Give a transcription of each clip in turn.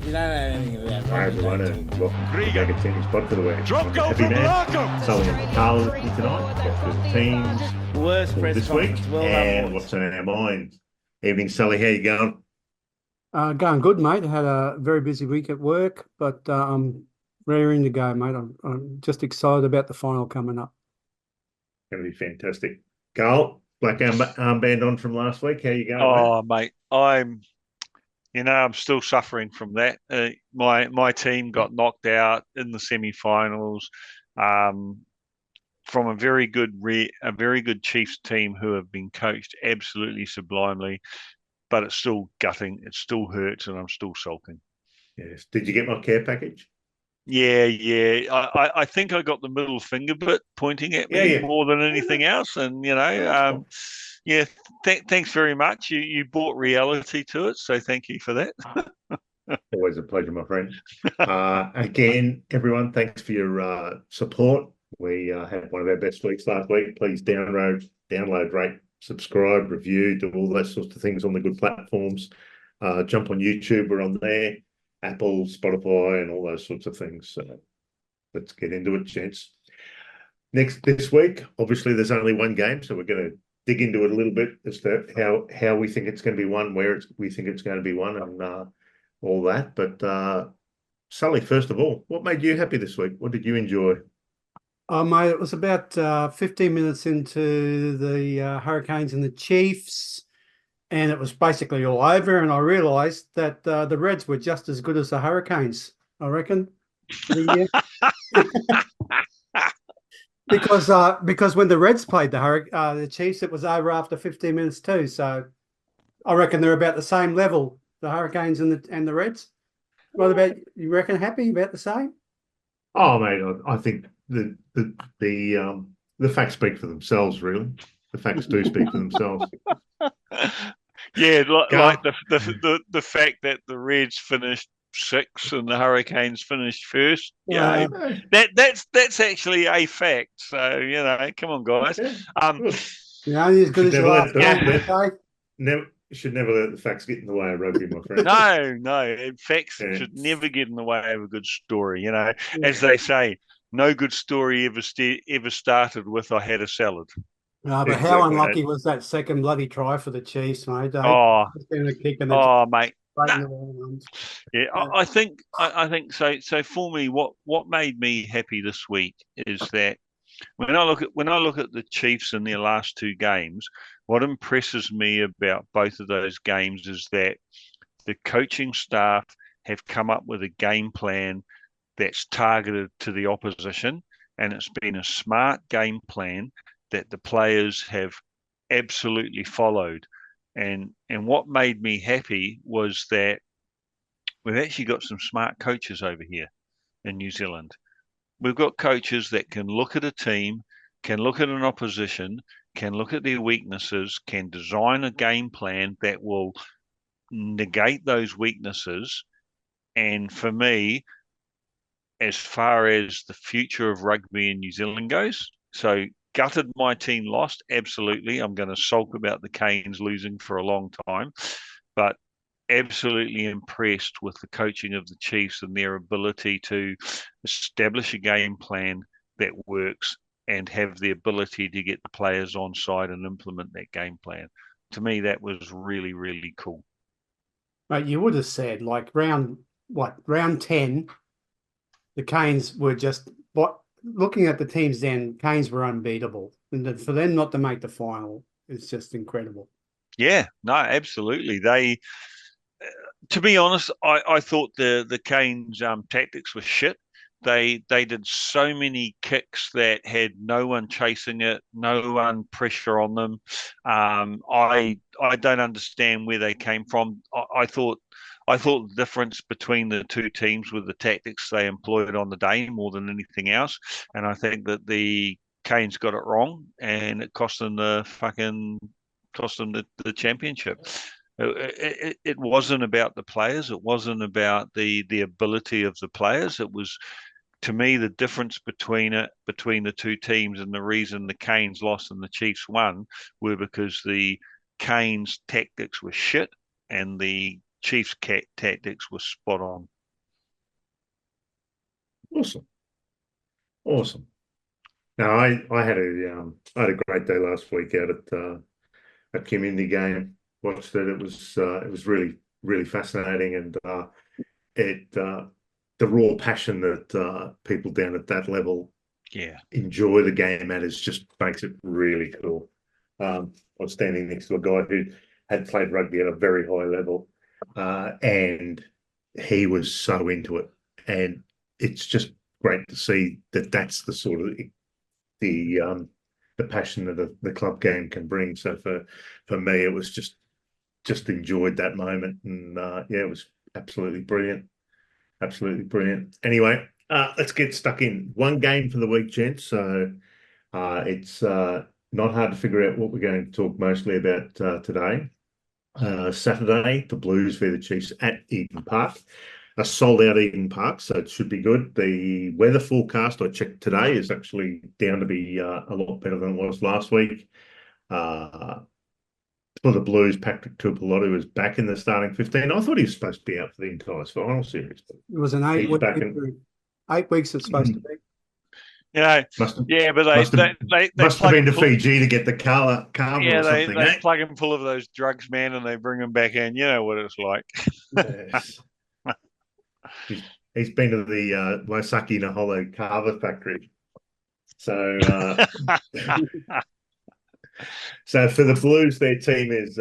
You don't know anything about Hi rugby, everyone, don't and you? welcome to the Gag Tennis Pod for the week. Drop goal from Happyman, Larkham. Sully and KARL with me tonight. Go through the teams Worst for press this week conference. Well done, and boys. what's on our minds. Evening, Sully. How you going? Going good, mate. I had a very busy week at work, but I'm raring to go, mate. I'm just excited about the final coming up. Going to be fantastic. KARL, black armband on from last week. How you going, Oh, mate, I'm still suffering from that. My team got knocked out in the semi-finals from a very good Chiefs team who have been coached absolutely sublimely, but it's still gutting. It still hurts, and I'm still sulking. Yes. Did you get my care package? Yeah. I think I got the middle finger bit pointing at me Yeah. more than anything else, and yeah. Thanks very much. You brought reality to it, so thank you for that. Always a pleasure, my friend. Again, everyone, thanks for your support. We had one of our best weeks last week. Please download, rate, subscribe, review, do all those sorts of things on the good platforms. Jump on YouTube, we're on there, Apple, Spotify, and all those sorts of things. So let's get into it, gents. This week, obviously, there's only one game, so we're going to dig into it a little bit as to how we think it's going to be won, we think it's going to be won, and all that. But Sully, first of all, what made you happy this week? What did you enjoy? Oh, mate, it was about 15 minutes into the Hurricanes and the Chiefs, and it was basically all over. And I realised that the Reds were just as good as the Hurricanes, I reckon, for the year. Because when the Reds played the Chiefs, it was over after 15 minutes too. So I reckon they're about the same level, the Hurricanes and the Reds. What about you? Reckon happy about the same? Oh, mate, I think the facts speak for themselves. Really, the facts do speak for themselves. Yeah, like KARL, the fact that the Reds finished sixth and the Hurricanes finished first. Yeah, that's actually a fact. So come on, guys. You're only as good as should your never last game, okay? never let the facts get in the way of rugby, my friend. No, facts Yeah. should never get in the way of a good story. As they say, no good story ever started with "I had a salad." No, but how Exactly. unlucky was that second bloody try for the Chiefs, mate? Oh, Just been a kick and mate. right in the wrong arms. Yeah, I think so. So for me, what made me happy this week is that when I look at the Chiefs in their last two games, what impresses me about both of those games is that the coaching staff have come up with a game plan that's targeted to the opposition, and it's been a smart game plan that the players have absolutely followed. And what made me happy was that we've actually got some smart coaches over here in New Zealand. We've got coaches that can look at a team, can look at an opposition, can look at their weaknesses, can design a game plan that will negate those weaknesses. And for me, as far as the future of rugby in New Zealand goes, so gutted my team lost, absolutely. I'm going to sulk about the Canes losing for a long time, but absolutely impressed with the coaching of the Chiefs and their ability to establish a game plan that works and have the ability to get the players on side and implement that game plan. To me, that was really, really cool. Mate, you would have said like round 10, the Canes were just looking at the teams then, Canes were unbeatable. And for them not to make the final is just incredible. Yeah, no, absolutely. To be honest, I thought the Canes tactics were shit. They did so many kicks that had no one chasing it, no one pressure on them. I don't understand where they came from. I thought the difference between the two teams was the tactics they employed on the day more than anything else. And I think that the Canes got it wrong, and it cost them the championship. It wasn't about the players. It wasn't about the ability of the players. It was, to me, the difference between the two teams and the reason the Canes lost and the Chiefs won were because the Canes tactics were shit and the Chiefs tactics were spot on. Awesome. Awesome. No, I had a great day last week out at a community game. Watched it. It was really fascinating, and the raw passion that people down at that level enjoy the game at is just makes it really cool. I was standing next to a guy who had played rugby at a very high level, and he was so into it, and it's just great to see that that's the sort of the passion that the club game can bring. So for me, it was just enjoyed that moment, and yeah, it was absolutely brilliant, absolutely brilliant. Anyway, let's get stuck in. One game for the week, gents. So it's not hard to figure out what we're going to talk mostly about today. Saturday, the Blues v the Chiefs at Eden Park. A sold-out Eden Park, so it should be good. The weather forecast I checked today is actually down to be a lot better than it was last week. For the Blues, Patrick Tuipulotu is back in the starting 15. I thought he was supposed to be out for the entire final series. It was an 8 weeks it's supposed to be. Yeah, must have, yeah, but must have been to Fiji to get the carver yeah, or something. They plug him full of those drugs, man, and they bring him back in. You know what it's like. Yes. He's been to the Waisaki Naholo carver factory. So so for the Blues, their team is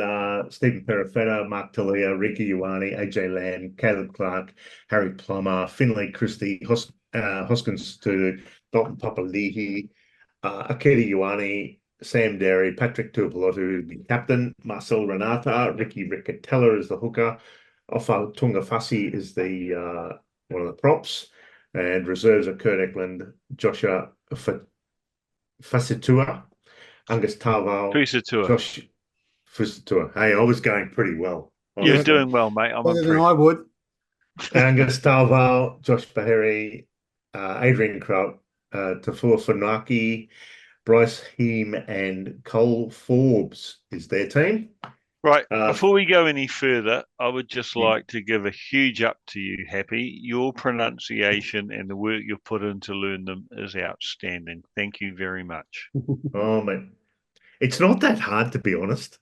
Stephen Perifetta, Mark Talia, Ricky Ioane, AJ Lamb, Caleb Clark, Harry Plummer, Finlay Christie, Hoskins to Dalton Papali'i, Akedi Ioane, Sam Derry, Patrick Tuipulotu, the captain, Marcel Renata, Ricky Riccatella is the hooker, Ofa Tungafasi is the one of the props, and reserves are Kurt Eklund, Joshua Fasitua, Angus Tarval, Josh Fasitua. Hey, I was going pretty well. You're doing well, mate. I'm better than I would. Angus Tarval, Josh Baheri, Adrian Kraut, Tafua Funaki, Bryce Heem, and Cole Forbes is their team. Right. Before we go any further, I would just like to give a huge up to you, Happy. Your pronunciation and the work you've put in to learn them is outstanding. Thank you very much. Oh, man. It's not that hard, to be honest.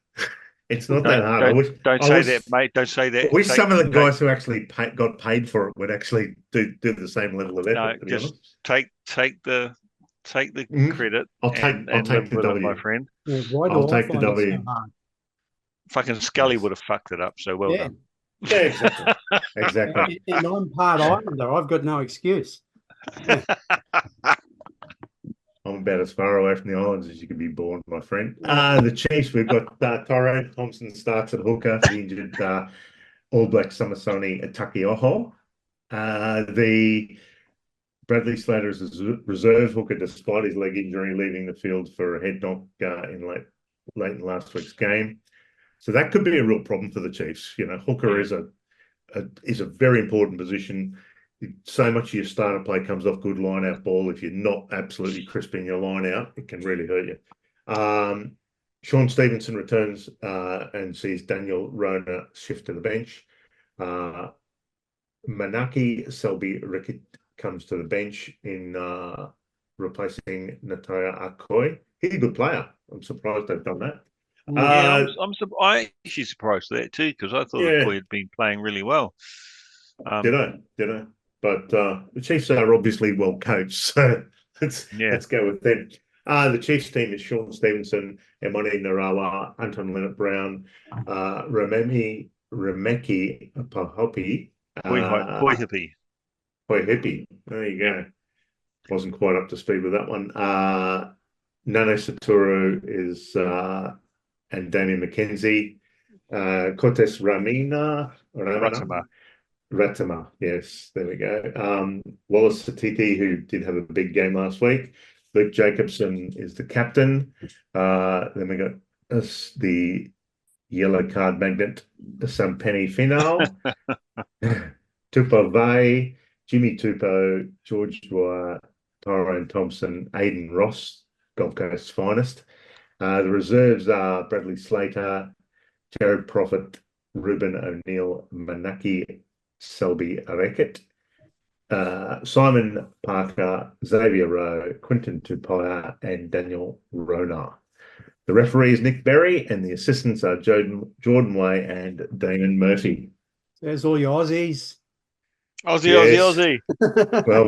It's not that hard. Don't say that, mate. Don't say that. I wish some of the guys who actually got paid for it would actually do the same level of effort. No, just take the credit. I'll take the W, my friend. Yeah, why do I'll I take the find it W. so hard? Fucking Scully would have fucked it up. So well done. Yeah, exactly. Exactly. And I'm part Islander. I've got no excuse. Yeah. I'm about as far away from the islands as you can be born, my friend. The Chiefs, we've got Tyrone Thompson starts at hooker for the injured All Black Samasoni Taukei'aho. The Bradley Slater is a reserve hooker despite his leg injury, leaving the field for a head knock in late in last week's game. So that could be a real problem for the Chiefs. You know, hooker is a very important position. So much of your starter play comes off good line-out ball. If you're not absolutely crisping your line out, it can really hurt you. Sean Stevenson returns and sees Daniel Rona shift to the bench. Manaki Selby Rickett comes to the bench in replacing Nataya Akoi. He's a good player. I'm surprised they've done that. Yeah, I'm actually surprised at that too, because I thought Akoi had been playing really well. Did I? But the Chiefs are obviously well coached, so let's go with them. The Chiefs team is Sean Stevenson, Emoni Narawa, Anton Leonard-Brown, Remeki Pahopi. Hoihipi. There you go. Wasn't quite up to speed with that one. Nano Satoru is and Damien McKenzie. Cortes Ramina. Ratama, yes, there we go. Wallace Satiti, who did have a big game last week. Luke Jacobson is the captain. Then we got the yellow card magnet, Sampeni Final, Tupo Vai, Jimmy Tupo, George Dwyer, Tyrone Thompson, Aidan Ross, Gold Coast's finest. The reserves are Bradley Slater, Jared Prophet, Ruben O'Neill, Manaki Selby Arekit, Simon Parker, Xavier Rowe, Quinton Tupaya, and Daniel Rona. The referee is Nick Berry, and the assistants are Jordan Way and Damon Murphy. There's all your Aussies. Aussie, Yes. Aussie, Aussie. Well,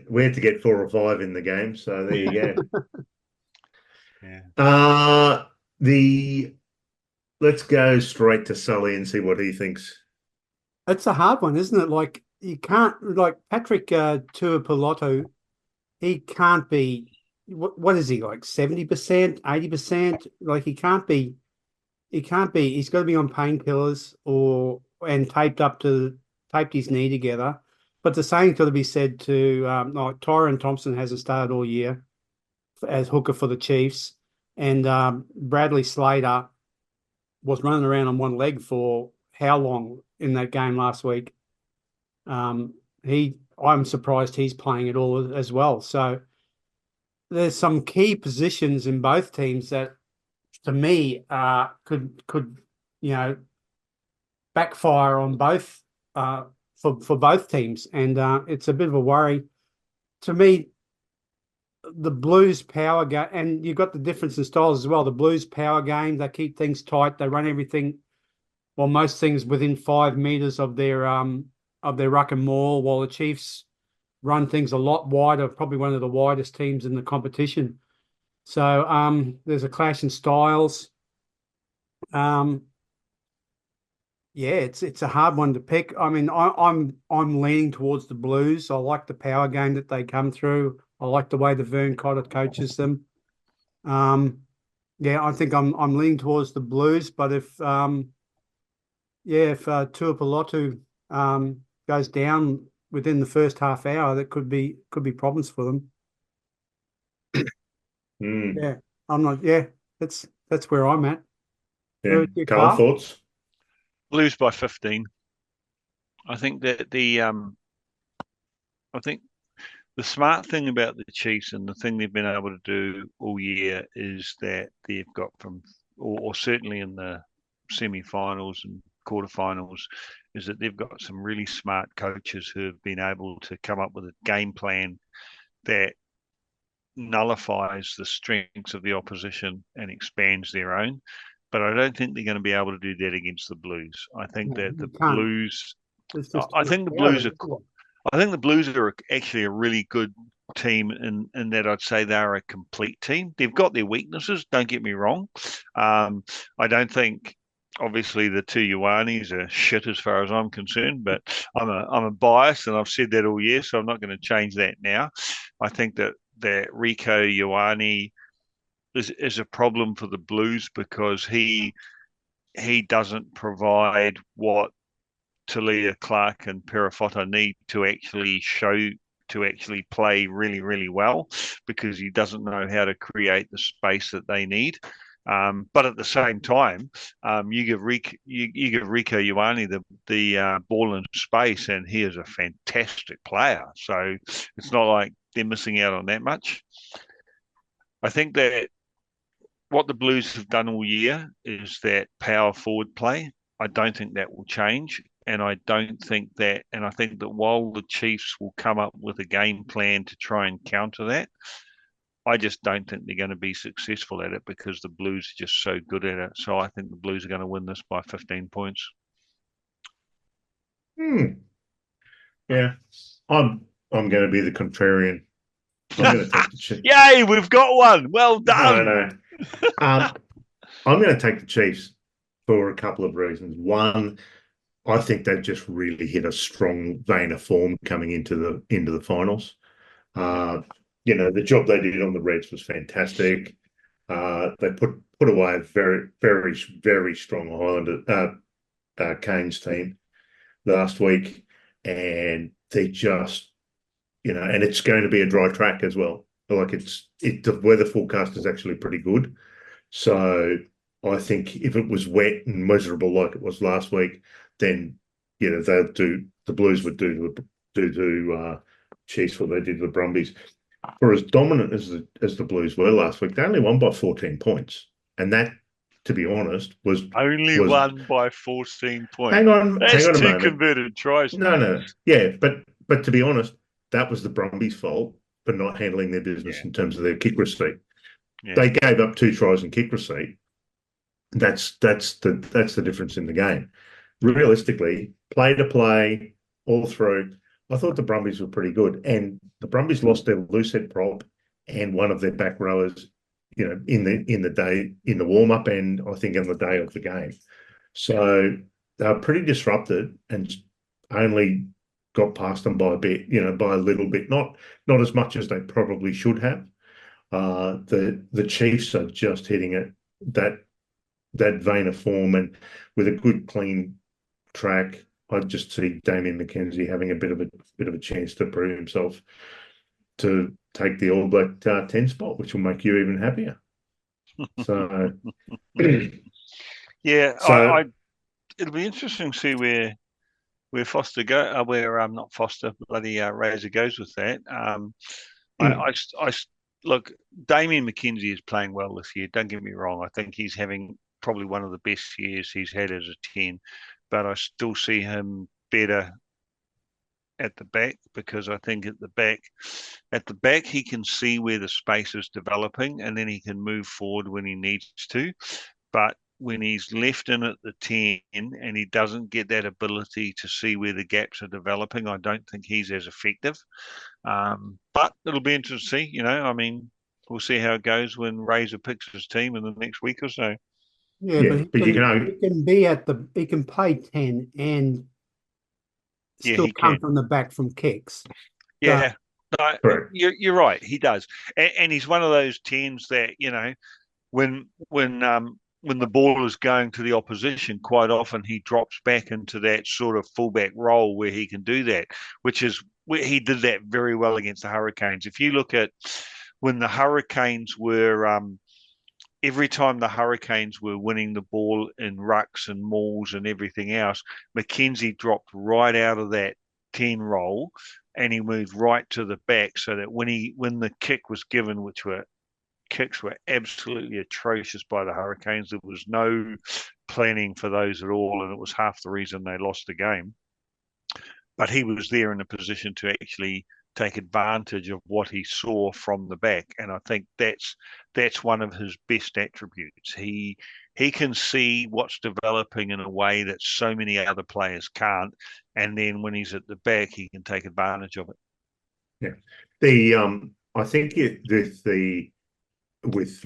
we had to get 4 or 5 in the game, so there you go. Yeah. Let's go straight to Sully and see what he thinks. It's a hard one, isn't it? Like you can't, like Patrick Tuipulotu, he can't be. What is he like? 70%, 80%? Like he can't be. He can't be. He's got to be on painkillers and taped his knee together. But the same got to be said to like Tyron Thompson hasn't started all year as hooker for the Chiefs, and Bradley Slater was running around on one leg for how long in that game last week. I'm surprised he's playing it all as well. So there's some key positions in both teams that, to me, could backfire on both for both teams, and it's a bit of a worry to me. The Blues power game, and you've got the difference in styles as well. The Blues power game, they keep things tight. They run everything, well, most things within 5 meters of their ruck and maul, while the Chiefs run things a lot wider, probably one of the widest teams in the competition. So there's a clash in styles. Yeah, it's a hard one to pick. I mean, I'm leaning towards the Blues. I like the power game that they come through. I like the way the Vern Cotter coaches them. Yeah, I think I'm leaning towards the Blues. But if Tuipulotu goes down within the first half hour, that could be problems for them. Yeah, I'm not. Yeah, that's where I'm at. Yeah, Carl, thoughts? Blues by 15. I think that the smart thing about the Chiefs and the thing they've been able to do all year is that they've got or certainly in the semi-finals and quarterfinals, is that they've got some really smart coaches who have been able to come up with a game plan that nullifies the strengths of the opposition and expands their own. But I don't think they're going to be able to do that against the Blues. I think that the Blues. I think the Blues are. I think the Blues are actually a really good team in that I'd say they're a complete team. They've got their weaknesses, don't get me wrong. I don't think, obviously, the two Ioanis are shit as far as I'm concerned, but I'm a bias, and I've said that all year, so I'm not going to change that now. I think that Rico Ioane is a problem for the Blues because he doesn't provide what Talia, Clark, and Perifotto need to actually play really, really well, because he doesn't know how to create the space that they need. But at the same time, you give Rico Ioane the ball in space, and he is a fantastic player. So it's not like they're missing out on that much. I think that what the Blues have done all year is that power forward play. I don't think that will change. And I think that while the Chiefs will come up with a game plan to try and counter that, I just don't think they're going to be successful at it because the Blues are just so good at it. So I think the Blues are going to win this by 15 points. Yeah, I'm going to be the contrarian. I'm going to take the Chiefs. Yay, we've got one. Well done. No. I'm going to take the Chiefs for a couple of reasons. One, I think they've just really hit a strong vein of form coming into the finals. The job they did on the Reds was fantastic. They put away a very, very, very strong Canes team last week, and they just, and it's going to be a dry track as well. Like the weather forecast is actually pretty good. So I think if it was wet and miserable like it was last week, then the Blues would do to Chiefs what they did to the Brumbies. For as dominant as the Blues were last week, they only won by 14 points, and that, to be honest, was won by 14 points. Hang on That's a two moment. converted tries. No, yeah, but but to be honest, that was the Brumbies' fault for not handling their business in terms of their kick receipt. They gave up 2 tries in kick receipt. That's the difference in the game. Realistically, play to play all through, I thought the Brumbies were pretty good, and the Brumbies lost their loose head prop and one of their back rowers, in the warm up, and I think on the day of the game. So they were pretty disrupted and only got past them by a bit, by a little bit, not as much as they probably should have. The Chiefs are just hitting it that vein of form, and with a good clean track, I just see Damien McKenzie having a bit of a chance to prove himself to take the All Black 10 spot, which will make you even happier. So, yeah, it'll be interesting to see where Foster go, not Foster, bloody Razor goes with that. I look, Damien McKenzie is playing well this year. Don't get me wrong. I think he's having probably one of the best years he's had as a 10, but I still see him better at the back, because I think at the back he can see where the space is developing, and then he can move forward when he needs to. But when he's left in at the 10 and he doesn't get that ability to see where the gaps are developing, I don't think he's as effective. But it'll be interesting to see. I mean, we'll see how it goes when Razor picks his team in the next week or so. Yeah, but he can play 10 and still come from the back from kicks. Yeah, you're right. He does, and he's one of those 10s that when the ball is going to the opposition, quite often he drops back into that sort of fullback role where he can do that, which is where he did that very well against the Hurricanes. If you look at when the Hurricanes were every time the Hurricanes were winning the ball in rucks and mauls and everything else, McKenzie dropped right out of that 10 role and he moved right to the back, so that when the kick was given, which kicks were absolutely atrocious by the Hurricanes, there was no planning for those at all, and it was half the reason they lost the game. But he was there in a position to actually take advantage of what he saw from the back, and I think that's one of his best attributes. He can see what's developing in a way that so many other players can't, and then when he's at the back, he can take advantage of it. Yeah, I think with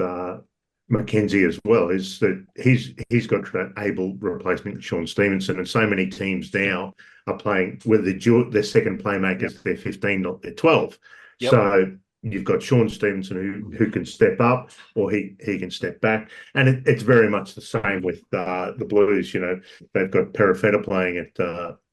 McKenzie as well is that he's got that able replacement, Sean Stevenson, and so many teams now are playing with their second playmakers, they're 15, not their 12. Yep. So you've got Sean Stevenson who can step up, or he can step back, and it's very much the same with the Blues. They've got Perifetta playing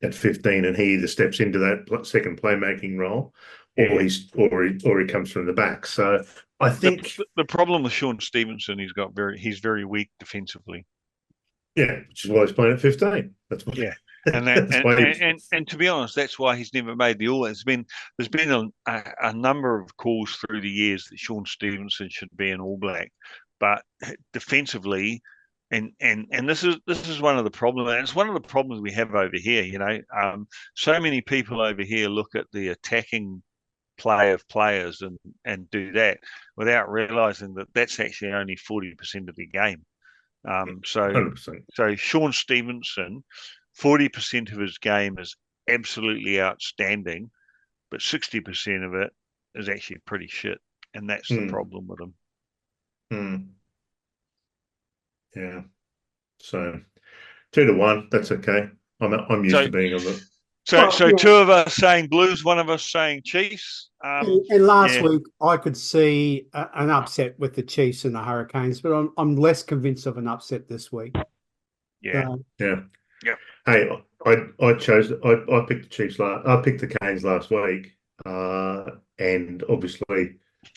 at 15, and he either steps into that second playmaking role, or he comes from the back. So I think the problem with Sean Stevenson, he's very weak defensively. Yeah, which is why he's playing at 15. That's why. Yeah, and to be honest, that's why he's never made the All. There's been a number of calls through the years that Sean Stevenson should be an All Black, but defensively, and this is one of the problems. And it's one of the problems we have over here. So many people over here look at the attacking play of players and do that without realizing that that's actually only 40% of the game. So 100%. So Sean Stevenson, 40% of his game is absolutely outstanding, but 60% of it is actually pretty shit, and that's the problem with him. Yeah. So 2-1, that's okay. I'm used to being on the. So two of us saying Blues, one of us saying Chiefs. And last week, I could see an upset with the Chiefs and the Hurricanes, but I'm less convinced of an upset this week. Yeah. Yeah. Hey, I picked the Chiefs I picked the Canes last week, and obviously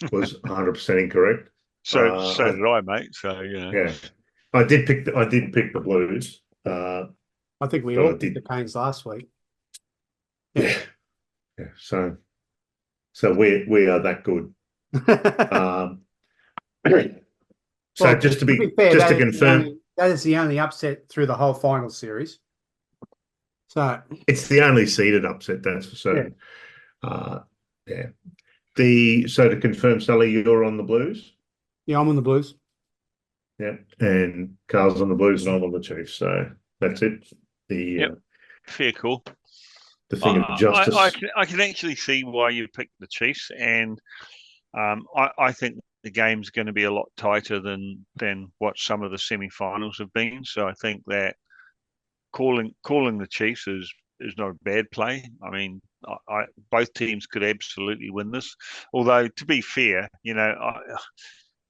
was 100% incorrect. So did I, mate. So yeah, I did pick the Blues. I think we all picked the Canes last week. Yeah. So we are that good. So just to confirm, that is the only upset through the whole final series. So it's the only seeded upset, that's for certain. Yeah. So to confirm, Sully, you're on the Blues. yeah, I'm on the Blues. Yeah, and Carl's on the Blues, and I'm on the Chiefs. So that's it. Fair call. The thing of justice. I can actually see why you picked the Chiefs, and I think the game's going to be a lot tighter than what some of the semi-finals have been. So I think that calling the Chiefs is not a bad play. I mean, both teams could absolutely win this. Although, to be fair,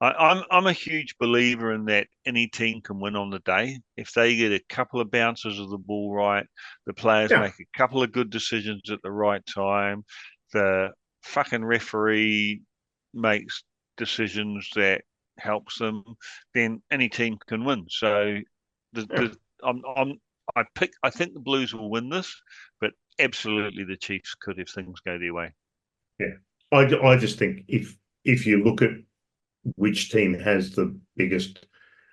I'm a huge believer in that any team can win on the day if they get a couple of bounces of the ball right, the players make a couple of good decisions at the right time, the fucking referee makes decisions that helps them, then any team can win. So I think the Blues will win this, but absolutely the Chiefs could if things go their way. Yeah, I just think if you look at which team has the biggest,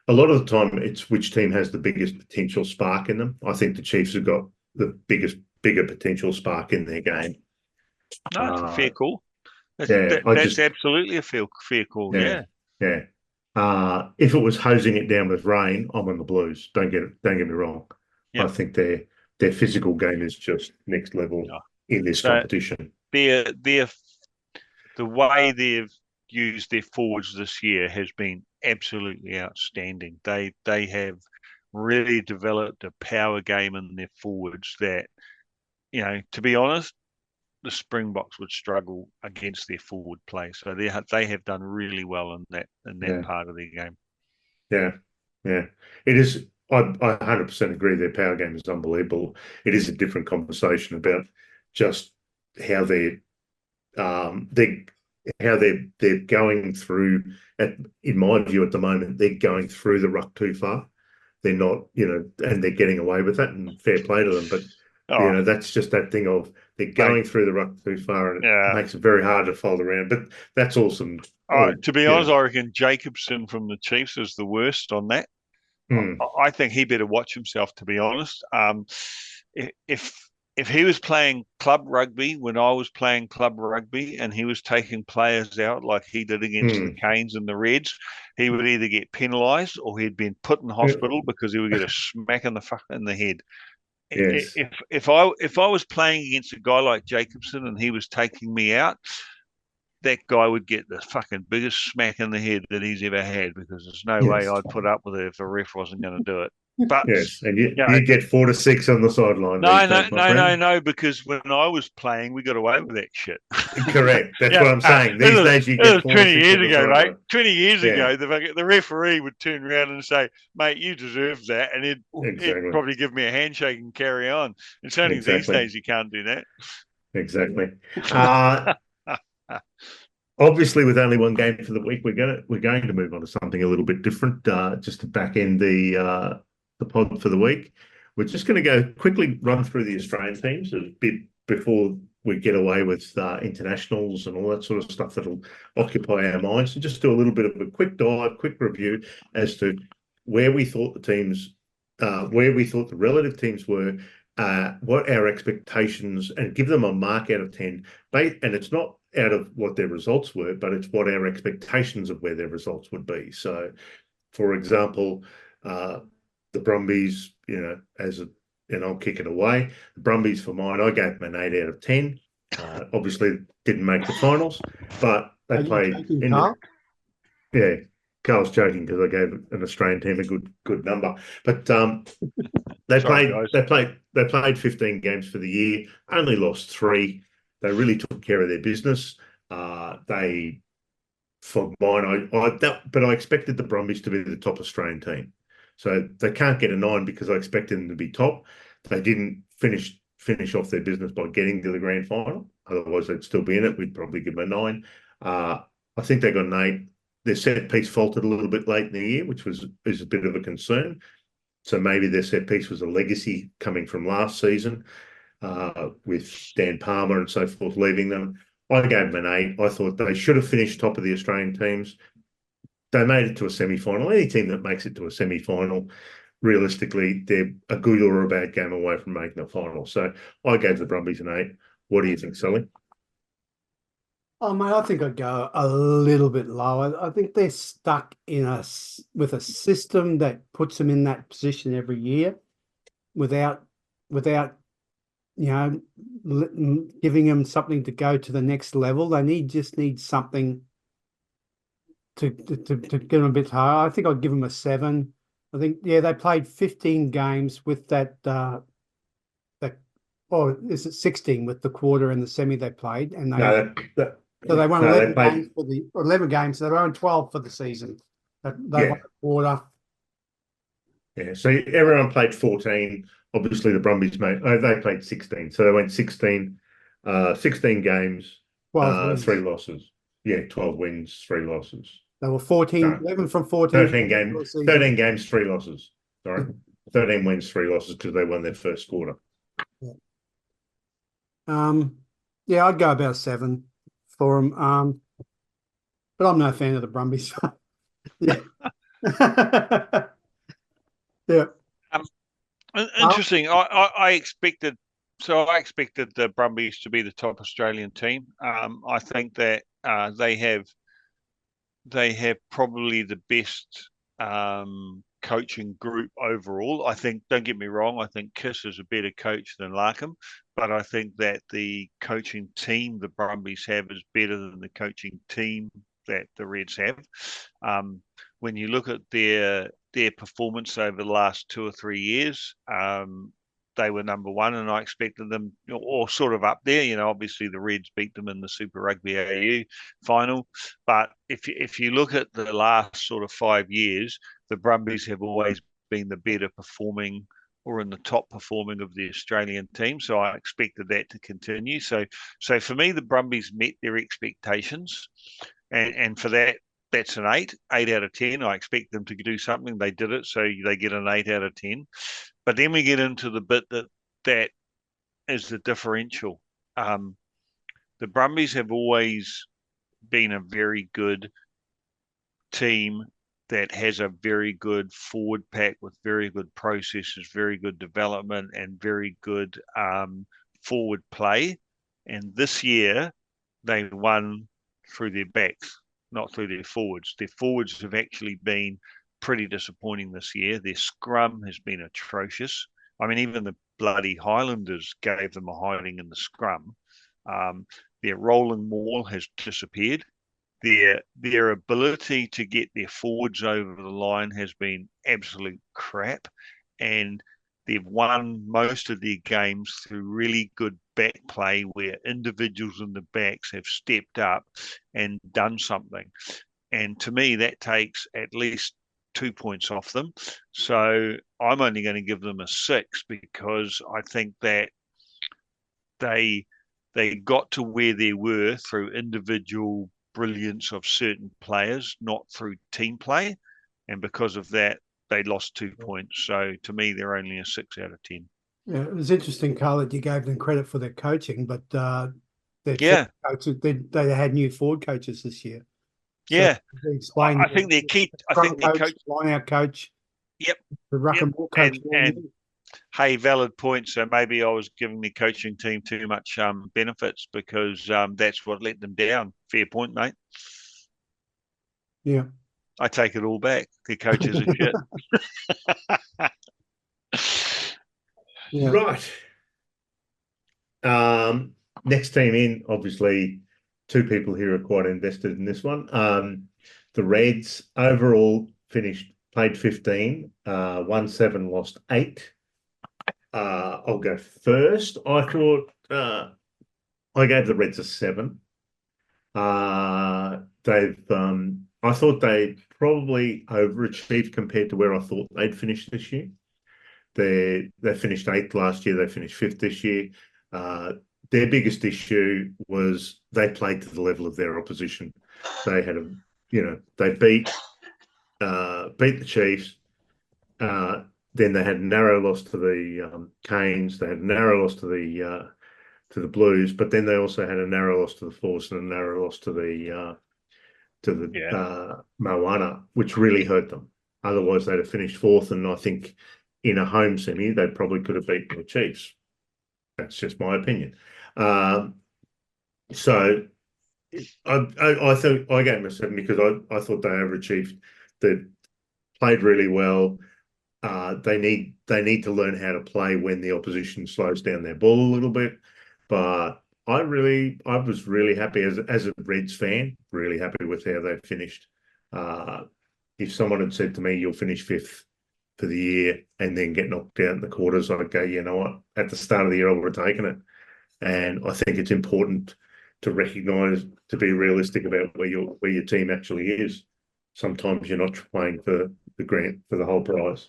a lot of the time it's which team has the biggest potential spark in them. I think the Chiefs have got the bigger potential spark in their game. No, it's a fair call. That's absolutely a fair call. Yeah. If it was hosing it down with rain, I'm on the Blues. Don't get me wrong. I think their physical game is just next level in this competition. The way they've used their forwards this year has been absolutely outstanding. They have really developed a power game in their forwards that, to be honest, the Springboks would struggle against their forward play. So they have done really well in that part of their game. Yeah. It is. I 100% agree. Their power game is unbelievable. It is a different conversation about just how they're going through. In my view, at the moment, they're going through the ruck too far. They're not, and they're getting away with that. And fair play to them, but that's just that thing of they're going through the ruck too far, and it makes it very hard to fold around. But that's awesome. To be honest, I reckon Jacobson from the Chiefs is the worst on that. I think he better watch himself, to be honest. If he was playing club rugby when I was playing club rugby and he was taking players out like he did against the Canes and the Reds, he would either get penalised or he'd been put in hospital because he would get a smack in the head. Yes. If I was playing against a guy like Jacobson and he was taking me out, that guy would get the fucking biggest smack in the head that he's ever had, because there's no way I'd put up with it if a ref wasn't going to do it. But and you get 4 to 6 on the sideline. No, because when I was playing, we got away with that shit. Correct. That's what I'm saying. These days you get 4 20 to 6 years ago, mate. 20 years Yeah. ago, the referee would turn around and say, "Mate, you deserve that," and he'd probably give me a handshake and carry on. It's only these days you can't do that. Exactly. Obviously, with only one game for the week, we're going to move on to something a little bit different, just to back end the pod for the week. We're just going to go quickly run through the Australian teams a bit before we get away with internationals and all that sort of stuff that'll occupy our minds, and just do a little bit of a quick dive, quick review as to where we thought the relative teams were, what our expectations, and give them a mark out of 10. And it's not out of what their results were, but it's what our expectations of where their results would be. So, for example, the Brumbies, and I'll kick it away. The Brumbies, for mine, I gave them an 8 out of 10. Obviously, didn't make the finals, but they played. Carl's joking because I gave an Australian team a good number, but they played 15 games for the year, only lost 3. They really took care of their business. For mine, but I expected the Brumbies to be the top Australian team, so they can't get a 9 because I expected them to be top. They didn't finish off their business by getting to the grand final. Otherwise, they'd still be in it. We'd probably give them a 9. I think they got an 8. Their set piece faltered a little bit late in the year, which is a bit of a concern. So maybe their set piece was a legacy coming from last season, with Dan Palmer and so forth leaving them. I gave them an 8. I thought they should have finished top of the Australian teams. They made it to a semi-final. Any team that makes it to a semi-final realistically, they're a good or a bad game away from making the final. So I gave the Brumbies an 8. What do you think, Sully? Oh, mate, I think I'd go a little bit lower. I think they're stuck with a system that puts them in that position every year without giving them something to go to the next level. They just need something to get them a bit higher. I think I'd give them a 7. I think, yeah, they played 15 games with is it 16 with the quarter and the semi they played, and so they won 11 games 11 games. So they won 12 for the season. They won a quarter. Yeah, so everyone played 14. Obviously, the Brumbies they played 16. So they went 16 games, 3 losses. Yeah, 12 wins, 3 losses. They were 11 from 14. 13 games, 3 losses. Sorry. 13 wins, 3 losses because they won their first quarter. Yeah, I'd go about 7 for them. But I'm no fan of the Brumbies. Yeah. Yeah. Interesting. I expected the Brumbies to be the top Australian team. I think that they have probably the best coaching group overall. I think, don't get me wrong, I think Kiss is a better coach than Larkham, but I think that the coaching team the Brumbies have is better than the coaching team that the Reds have. When you look at their performance over the last 2 or 3 years, they were number 1, and I expected them, or sort of up there. Obviously the Reds beat them in the Super Rugby AU final, but if you look at the last sort of 5 years, the Brumbies have always been the better performing or in the top performing of the Australian team. So I expected that to continue. So for me, the Brumbies met their expectations, and for that, that's an 8 out of 10. I expect them to do something. They did it, so they get an 8 out of 10. But then we get into the bit that is the differential. The Brumbies have always been a very good team that has a very good forward pack with very good processes, very good development, and very good forward play. And this year, they won through their backs, not through their forwards. Their forwards have actually been pretty disappointing this year. Their scrum has been atrocious. I mean, even the bloody Highlanders gave them a hiding in the scrum. Their rolling maul has disappeared. Their ability to get their forwards over the line has been absolute crap, and they've won most of their games through really good back play where individuals in the backs have stepped up and done something. And to me, that takes at least 2 points off them. So I'm only going to give them a 6 because I think that they got to where they were through individual brilliance of certain players, not through team play. And because of that, they lost 2 points. So to me, they're only a 6 out of 10. Yeah, it was interesting, Carl, that you gave them credit for their coaching, but yeah, coaches, they had new forward coaches this year. So yeah, explain. I think their key. I think their coach, line-out coach. Yep, the ruck and ball coach. And hey, valid point. So maybe I was giving the coaching team too much benefits because that's what let them down. Fair point, mate. Yeah, I take it all back. The coaches are shit. Yeah. Right. Next team in, obviously, 2 people here are quite invested in this one. The Reds overall played 15, won 7, lost 8. I'll go first. I thought I gave the Reds a 7. I thought they probably overachieved compared to where I thought they'd finish this year. They finished 8th last year. They finished 5th this year. Their biggest issue was they played to the level of their opposition. They had they beat the Chiefs. Then they had a narrow loss to the Canes. They had a narrow loss to the Blues, but then they also had a narrow loss to the Force and a narrow loss to the Moana, which really hurt them. Otherwise, they'd have finished fourth, and I think in a home semi, they probably could have beaten the Chiefs. That's just my opinion. So I think I gave them a 7 because I thought they overachieved. They played really well. They need to learn how to play when the opposition slows down their ball a little bit. But I was really happy as a Reds fan, really happy with how they finished. If someone had said to me, "You'll finish fifth for the year and then get knocked out in the quarters," I'd go, "You know what? At the start of the year, I would have taken it." And I think it's important to recognise, to be realistic about where your team actually is. Sometimes you're not playing for the whole prize.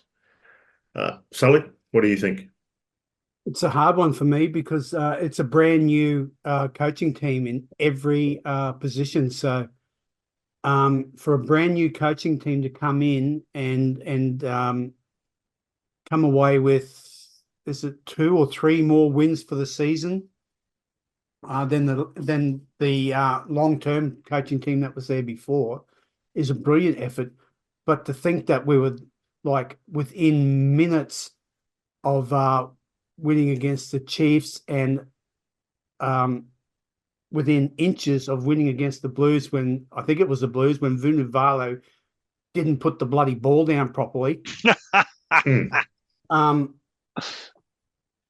Sully, what do you think? It's a hard one for me because it's a brand new coaching team in every position. So for a brand new coaching team to come in and come away with, is it 2 or 3 more wins for the season than the long-term coaching team that was there before, is a brilliant effort. But to think that we were like within minutes of winning against the Chiefs and within inches of winning against the Blues, when I think it was the Blues, when Vunivalu didn't put the bloody ball down properly.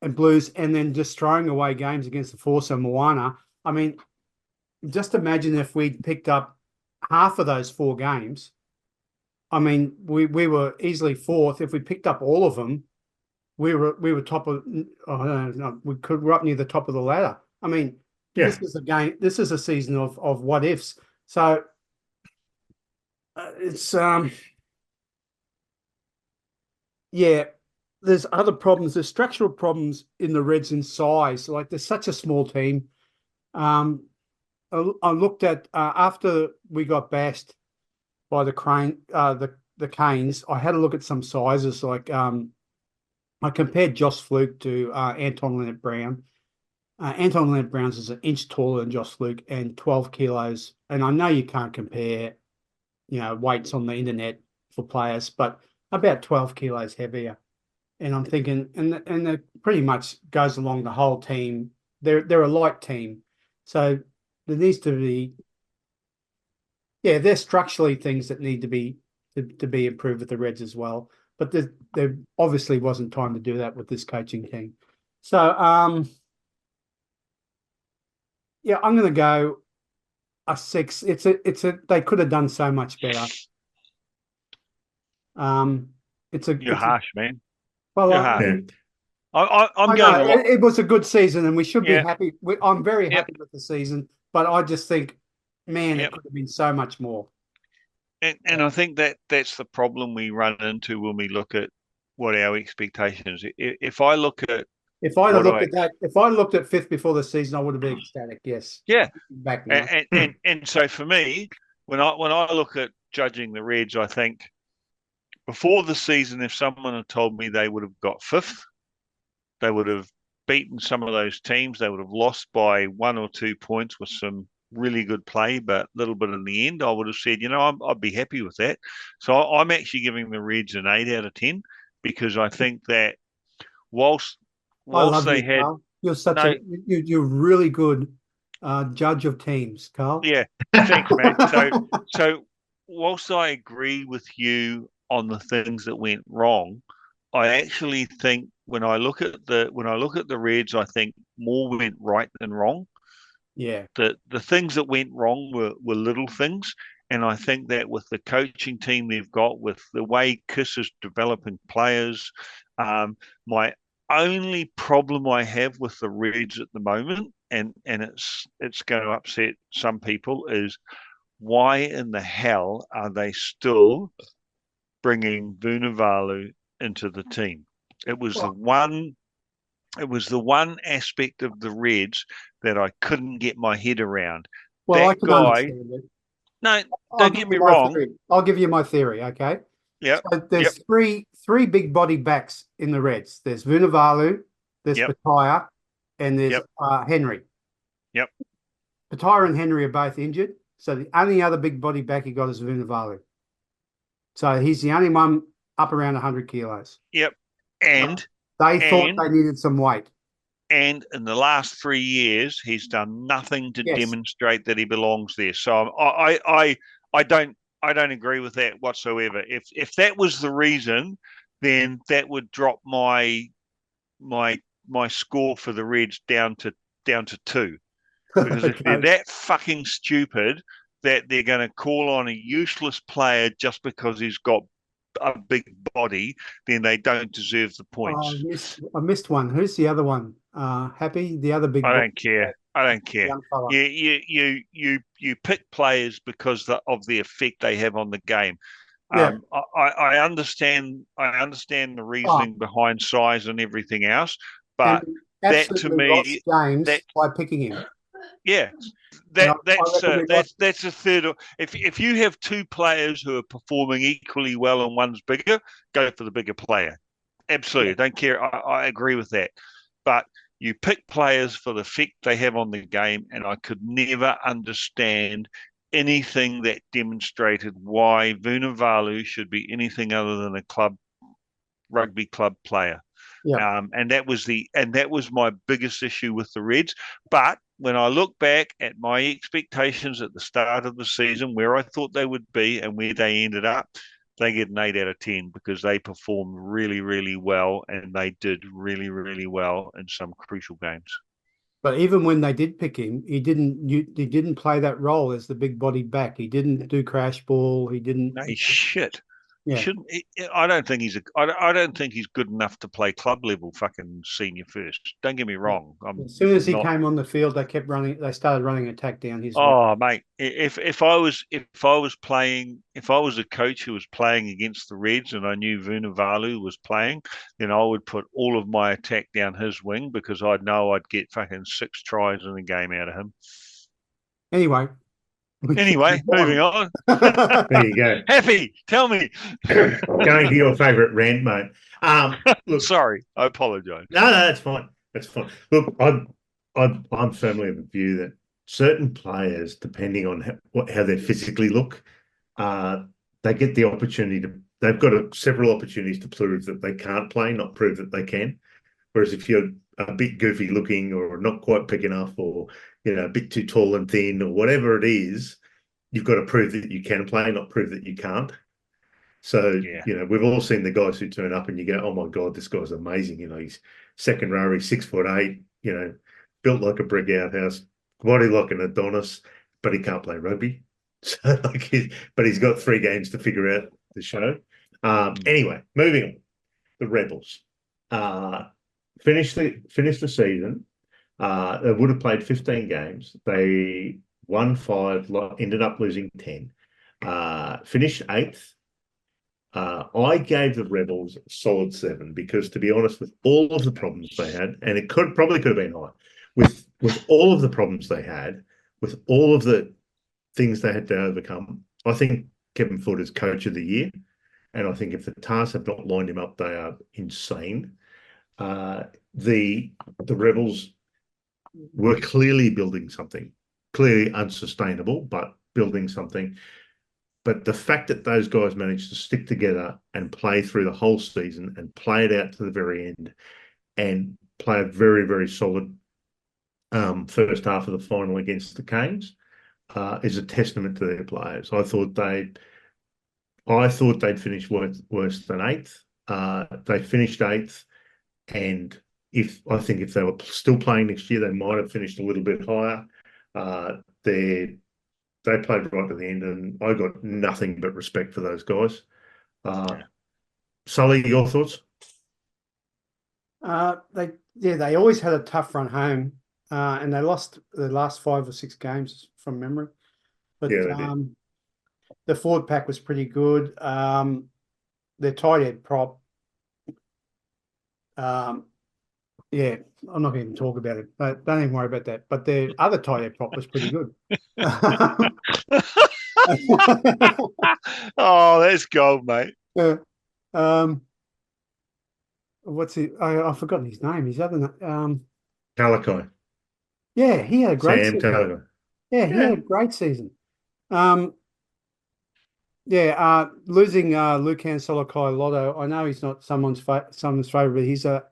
And Blues, and then just throwing away games against the Forza Moana. I mean, just imagine if we'd picked up half of those 4 games. I mean, we were easily fourth. If we picked up all of them, we were top of. We're up near the top of the ladder. I mean, This is a game. This is a season of what ifs. So it's yeah. There's other problems. There's structural problems in the Reds in size. Like, there's such a small team. I looked at after we got bashed by the Canes. I had a look at some sizes. Like I compared Josh Fluke to Anton Leonard-Brown. Anton Leonard-Brown is an inch taller than Josh Fluke and 12 kilos. And I know you can't compare, weights on the internet for players, but about 12 kilos heavier. And I'm thinking, and it pretty much goes along the whole team. They're a light team, so there needs to be, there's structurally things that need to be improved with the Reds as well. But there obviously wasn't time to do that with this coaching team. So I'm going to go a 6. They could have done so much better. You're harsh, man. Well, I'm going. It was a good season, and we should be happy. I'm very happy with the season, but I just think, man, it could have been so much more. And I think that's the problem we run into when we look at what our expectations. If I looked at fifth before the season, I would have been ecstatic. Yes. Yeah. Back now. And so for me, when I look at judging the Reds, I think before the season, if someone had told me they would have got 5th, they would have beaten some of those teams. They would have lost by 1 or 2 points with some really good play, but a little bit in the end, I would have said, I'd be happy with that. So I'm actually giving the Reds an 8 out of 10 because I think that whilst they had, Karl. You're really good judge of teams, Karl. Yeah, thanks, mate. So whilst I agree with you on the things that went wrong, I actually think when I look at the Reds, I think more went right than wrong. Yeah. The things that went wrong were little things. And I think that with the coaching team they've got, with the way Kiss is developing players, my only problem I have with the Reds at the moment, and it's going to upset some people, is why in the hell are they still bringing Vunivalu into the team? It was the one aspect of the Reds that I couldn't get my head around. Well, I can understand it. No, don't get me wrong. I'll give you my theory, okay? Yeah. So there's three big body backs in the Reds. There's Vunivalu, there's Pataya, and there's Henry. Yep. Pataya and Henry are both injured, so the only other big body back you got is Vunivalu. So he's the only one up around 100 kilos. Yep. And they thought they needed some weight. And in the last 3 years, he's done nothing to Yes. demonstrate that he belongs there. So I don't agree with that whatsoever. If that was the reason, then that would drop my score for the Reds down to 2. Because if they're that fucking stupid that they're going to call on a useless player just because he's got a big body, then they don't deserve the points. I missed one. Who's the other one? Happy, the other big. I don't care. You pick players because of the effect they have on the game. Yeah. I understand the reasoning behind size and everything else, but that to me, James by picking him. Yeah, that's a third. If you have two players who are performing equally well and one's bigger, go for the bigger player. Absolutely, don't care. I agree with that, but you pick players for the effect they have on the game, and I could never understand anything that demonstrated why Vunivalu should be anything other than a rugby club player. Yeah. And that was my biggest issue with the Reds. But when I look back at my expectations at the start of the season, where I thought they would be and where they ended up, they get an 8 out of 10 because they performed really, really well, and they did really, really well in some crucial games. But even when they did pick him, he didn't play that role as the big body back. He didn't do crash ball. He didn't. No, shit. Yeah. Shouldn't. I don't think he's good enough to play club level fucking senior first. Don't get me wrong. As soon as he came on the field, they started running attack down his. Oh, mate! If I was a coach who was playing against the Reds and I knew Vunivalu was playing, then I would put all of my attack down his wing because I'd know I'd get fucking 6 tries in a game out of him. Anyway, moving on. There you go. Happy, tell me. Going to your favourite rant, mate. Look, sorry, I apologise. No, that's fine. That's fine. Look, I'm firmly of the view that certain players, depending on how they physically look, they get the opportunity to. They've got several opportunities to prove that they can't play, not prove that they can. Whereas if you're a bit goofy looking or not quite big enough, or a bit too tall and thin, or whatever it is, you've got to prove that you can play, not prove that you can't. So, we've all seen the guys who turn up and you go, oh my God, this guy's amazing. He's second row, he's 6'8", built like a brick outhouse, body like an Adonis, but he can't play rugby. So, but he's got 3 games to figure out the show. Anyway, moving on. The Rebels finished the season. They would have played 15 games. They won 5, ended up losing 10. Finished 8th. I gave the Rebels a solid 7 because, to be honest, with all of the problems they had, and it probably could have been higher, with all of the problems they had, with all of the things they had to overcome, I think Kevin Foote is Coach of the Year, and I think if the Tars have not lined him up, they are insane. The Rebels were clearly building something, clearly unsustainable, but building something. But the fact that those guys managed to stick together and play through the whole season and play it out to the very end and play a very, very solid first half of the final against the Canes is a testament to their players. I thought they'd finish worse than 8th. They finished 8th, and if they were still playing next year, they might have finished a little bit higher. They played right to the end, and I got nothing but respect for those guys. Sully, your thoughts? They always had a tough run home, and they lost the last 5 or 6 games from memory. But the forward pack was pretty good. Their tight head prop. I'm not going to talk about it. But don't even worry about that. But the other tight head prop was pretty good. Oh, that's gold, mate. Yeah. What's he? I've forgotten his name. His other name. Talakai. Yeah, he had a great Sam season. Talakai. Yeah, he had a great season. Losing Lucan Solokai Lotto. I know he's not someone's favorite, but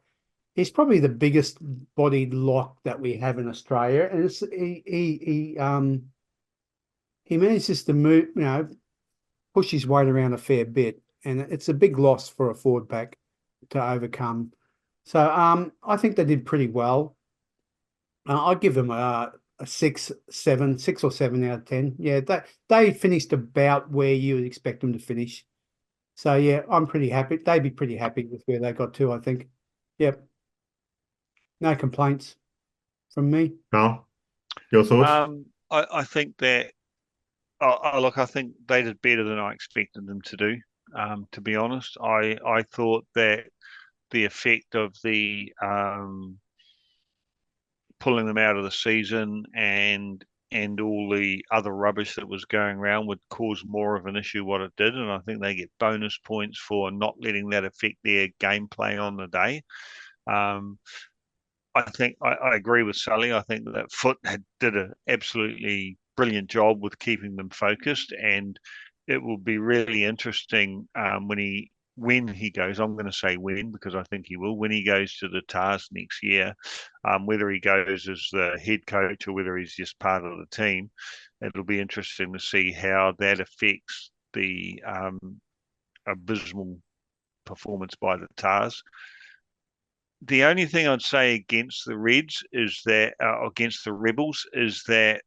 he's probably the biggest bodied lock that we have in Australia, and he manages to move, push his weight around a fair bit, and it's a big loss for a forward back to overcome. So I think they did pretty well. I'd give them a 6 or 7 out of 10. Yeah, they finished about where you would expect them to finish. So yeah, I'm pretty happy. They'd be pretty happy with where they got to, I think. Yep. No complaints from me. Carl, your thoughts? I think that look, I think they did better than I expected them to do. To be honest, I thought that the effect of the pulling them out of the season and all the other rubbish that was going around would cause more of an issue what it did, and I think they get bonus points for not letting that affect their gameplay on the day. I think I agree with Sully. I think that Foot did an absolutely brilliant job with keeping them focused, and it will be really interesting when he goes. I'm going to say when because I think he will. When he goes to the Tars next year, whether he goes as the head coach or whether he's just part of the team, it'll be interesting to see how that affects the abysmal performance by the Tars. The only thing I'd say against the Reds is that, against the Rebels, is that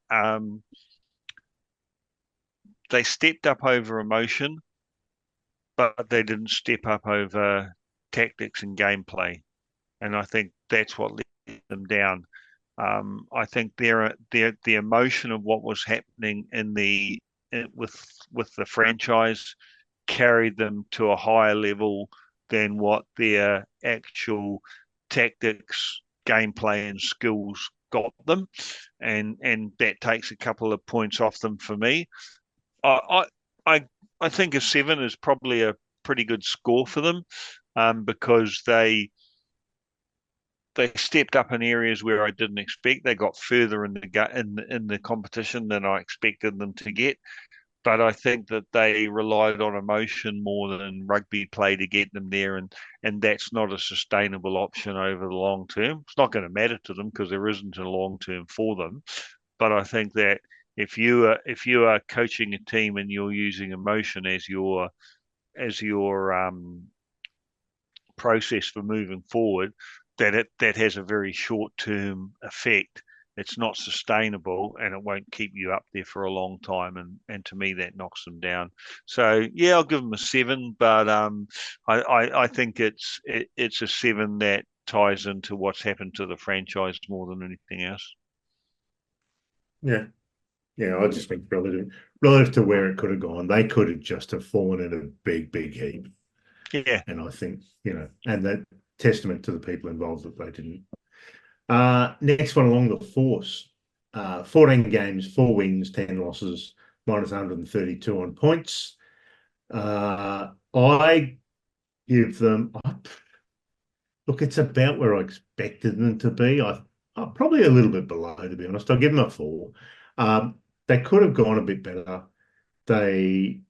they stepped up over emotion, but they didn't step up over tactics and gameplay, and I think that's what let them down. I think the emotion of what was happening with the franchise carried them to a higher level than what their actual tactics, gameplay, and skills got them, and that takes a couple of points off them for me. I I I think a 7 is probably a pretty good score for them, because they stepped up in areas where I didn't expect. They got further in the competition than I expected them to get. But I think that they relied on emotion more than rugby play to get them there, and that's not a sustainable option over the long term. It's not going to matter to them because there isn't a long term for them. But I think that if you are coaching a team and you're using emotion as your process for moving forward, that has a very short term effect. It's not sustainable and it won't keep you up there for a long time. And to me, that knocks them down. So yeah, I'll give them a 7, but I think it's a 7 that ties into what's happened to the franchise more than anything else. Yeah. Yeah, I just think relative to where it could have gone, they could have just have fallen in a big, big heap. Yeah. And I think, and that testament to the people involved that they didn't. Next one along the force. 14 games, 4 wins, 10 losses, minus 132 on points. I give them, look, it's about where I expected them to be. I'm probably a little bit below, to be honest. I'll give them a 4. They could have gone a bit better. They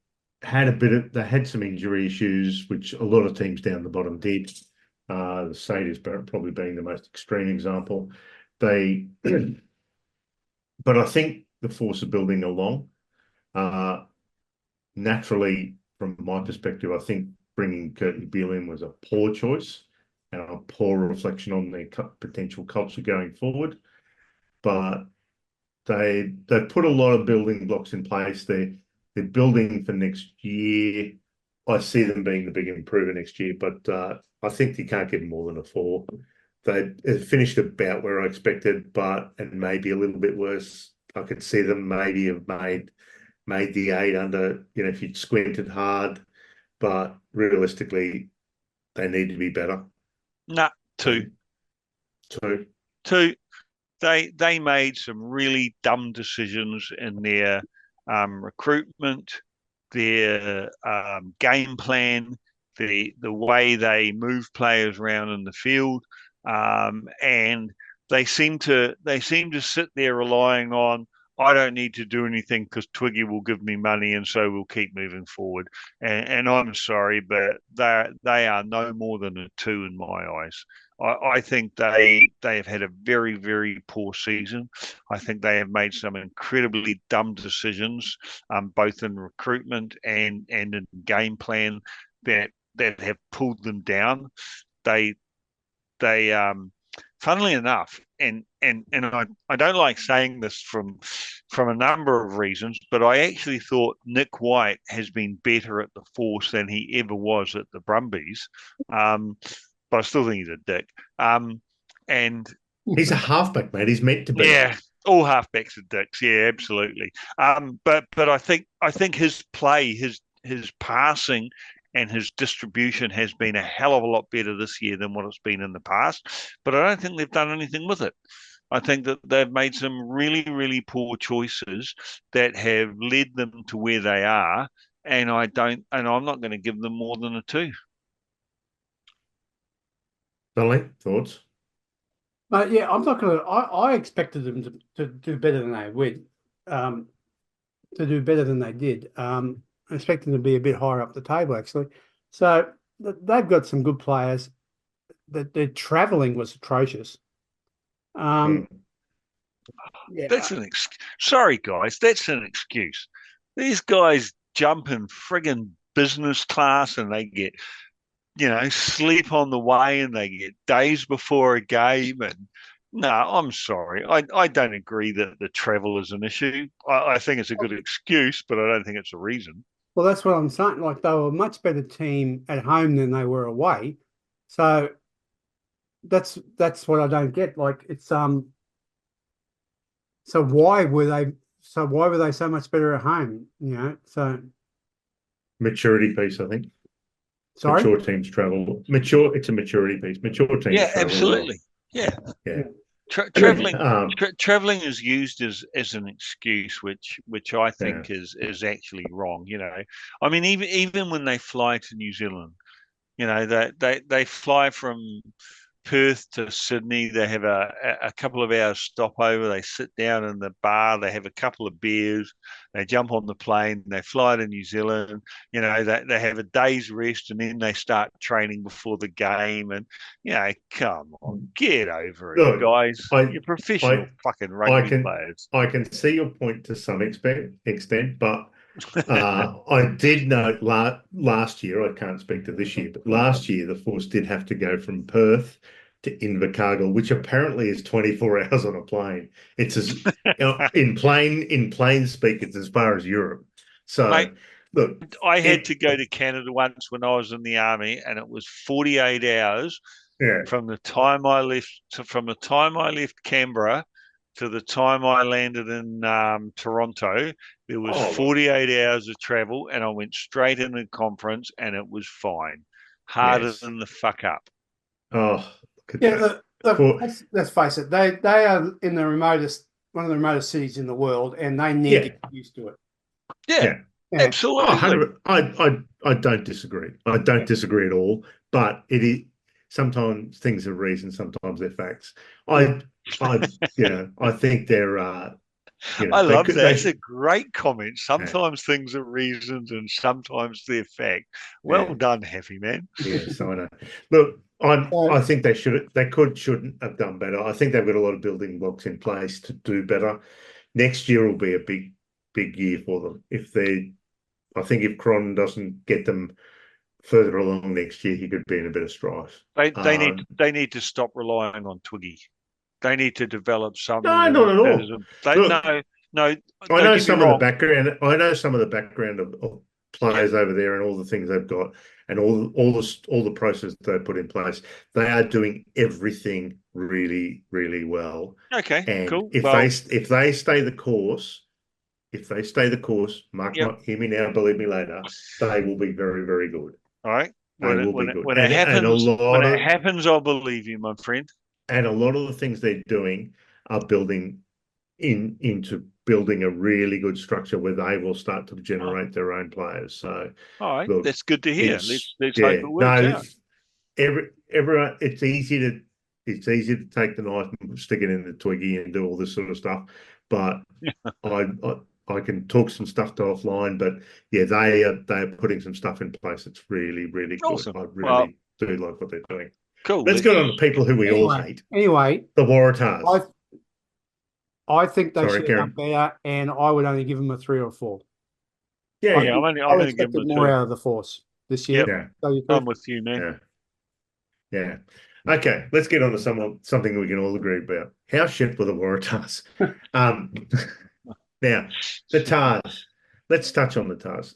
had some injury issues, which a lot of teams down the bottom did. The Satyrs probably being the most extreme example. But I think the force are building along. Naturally, from my perspective, I think bringing Curtin Beale in was a poor choice and a poor reflection on their potential culture going forward. But they put a lot of building blocks in place. They're building for next year. I see them being the big improver next year, but I think you can't give them more than a 4. They finished about where I expected, and maybe a little bit worse. I could see them maybe have made the 8 under, if you'd squinted hard, but realistically, they need to be better. Nah, 2. 2. They made some really dumb decisions in their recruitment, their game plan, the way they move players around in the field, and they seem to sit there relying on, I don't need to do anything because Twiggy will give me money, and so we'll keep moving forward. And I'm sorry, but they are no more than a 2 in my eyes. I think they have had a very, very poor season. I think they have made some incredibly dumb decisions, both in recruitment and in game plan that have pulled them down. They funnily enough, and I don't like saying this from a number of reasons, but I actually thought Nick White has been better at the Force than he ever was at the Brumbies. But I still think he's a dick. And he's a halfback, mate. He's meant to be. yeah, all halfbacks are dicks. Yeah, absolutely. But I think his play, his passing, and his distribution has been a hell of a lot better this year than what it's been in the past. But I don't think they've done anything with it. I think that they've made some really, really poor choices that have led them to where they are. And I'm not going to give them more than a 2. Sully, thoughts? Yeah, I'm not going to. I expected them to do better than they would, to do better than they did. I expected them to be a bit higher up the table, actually. So they've got some good players. Their travelling was atrocious. Yeah, That's an sorry, guys. That's an excuse. These guys jump in friggin' business class and they get, sleep on the way and they get days before a game. And no, I'm sorry. I don't agree that the travel is an issue. I think it's a good excuse, but I don't think it's a reason. well, that's what I'm saying. Like, they were a much better team at home than they were away. So that's what I don't get. Like, it's so why were they so much better at home? So Maturity piece, I think. sorry. Mature teams travel. It's a maturity piece. Mature teams. Yeah, travel absolutely. well. Yeah. Yeah. Traveling is used as an excuse, which I think is actually wrong. I mean, even when they fly to New Zealand, they fly from Perth to Sydney. They have a couple of hours stopover. They sit down in the bar. They have a couple of beers. They jump on the plane. They fly to New Zealand. They have a day's rest, and then they start training before the game. And come on, get over it, guys. You're professional fucking rugby players. I can see your point to some extent, but I did note last year, I can't speak to this year, but last year the Force did have to go from Perth to Invercargill, which apparently is 24 hours on a plane. It's in plain speak, it's as far as Europe. So Mate, look, I had to go to Canada once when I was in the army, and it was 48 hours from the time I left Canberra to the time I landed in Toronto. There was 48 hours of travel, and I went straight into the conference, and it was fine. Harder than the fuck up. Oh, yeah. Let's face it. They are in one of the remotest cities in the world, and they need to get used to it. Yeah. Absolutely. I don't disagree. I don't disagree at all. But it is sometimes things are reasons, sometimes they're facts. I think they're. I love that. That's a great comment. Sometimes things are reasons, and sometimes they're fact. Well done, Happyman. Yes, I know. Look, I think shouldn't have done better. I think they've got a lot of building blocks in place to do better. Next year will be a big year for them. I think if Cron doesn't get them further along next year, he could be in a bit of strife. They need to stop relying on Twiggy. They need to develop some. No, not at all. No. I know some of the background. I know some of the background of players over there and all the things they've got and all the process they put in place. They are doing everything really, really well. Okay, and cool. If they stay the course, hear me now, believe me later, they will be very, very good. All right. When it happens, I'll believe you, my friend. And a lot of the things they're doing are building into building a really good structure where they will start to generate their own players. So, all right, that's good to hear. Let's hope it works out. Everyone, it's easy to take the knife and stick it in the Twiggy and do all this sort of stuff. but I can talk some stuff to offline. But yeah, they are putting some stuff in place. It's really, really good. Awesome. I really do like what they're doing. Cool. Let's get on to people who we all hate. Anyway, The Waratahs. I think they Sorry, should have done better, and I would only give them a 3 or 4. Yeah, I'm only expected giving them more a 2. out of the Force this year. Yep. So I'm with you, man. Yeah. Okay, let's get on to something we can all agree about. How shit were the Waratahs? Now, the Tars. Let's touch on the Tars.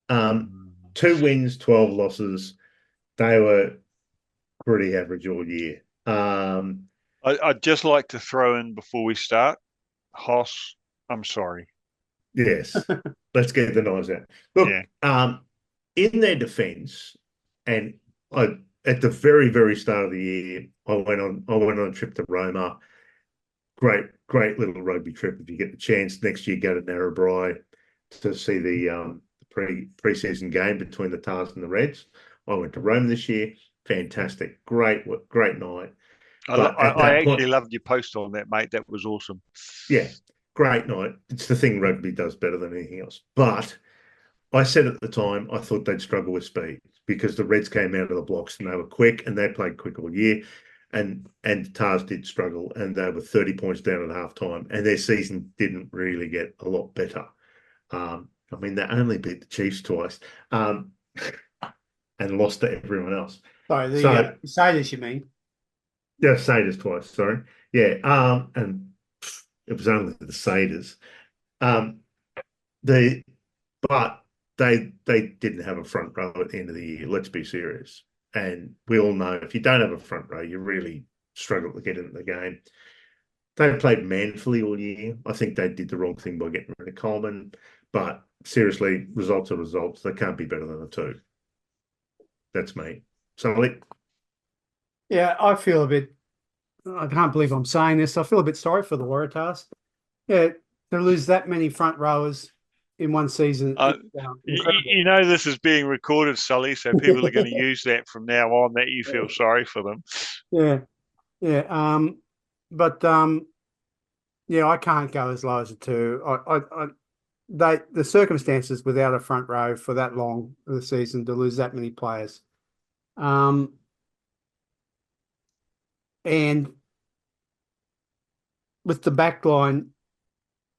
2 wins, 12 losses. They were pretty average all year. I'd just like to throw in before we start, Hoss, I'm sorry. Yes, let's get the knives out. Look, in their defence, and at the very, very start of the year, I went on a trip to Roma. Great little rugby trip. If you get the chance next year, go to Narrabri to see the pre-season game between the Tars and the Reds. I went to Rome this year. Fantastic, great night. I actually loved your post on that, mate. That was awesome. Yeah, great night. It's the thing rugby does better than anything else. But I said at the time I thought they'd struggle with speed because the Reds came out of the blocks and they were quick and they played quick all year. And Tars did struggle, and they were 30 points down at halftime, and their season didn't really get a lot better. I mean, they only beat the Chiefs twice, and lost to everyone else. Sorry, the Crusaders, you mean? Yeah, Crusaders twice. Sorry, yeah, and it was only the Crusaders. But they didn't have a front row at the end of the year. Let's be serious. And we all know if you don't have a front row, you really struggle to get into the game. They played manfully all year. I think they did the wrong thing by getting rid of Coleman. But seriously, results are results. They can't be better than a 2. That's me. Sully? Yeah, I feel a bit, I can't believe I'm saying this. I feel a bit sorry for the Waratahs. Yeah, to lose that many front rowers in one season. You know this is being recorded, Sully, so people are going to use that from now on, that you feel sorry for them. Yeah. But I can't go as low as a 2. The circumstances without a front row for that long of the season to lose that many players. And with the back line,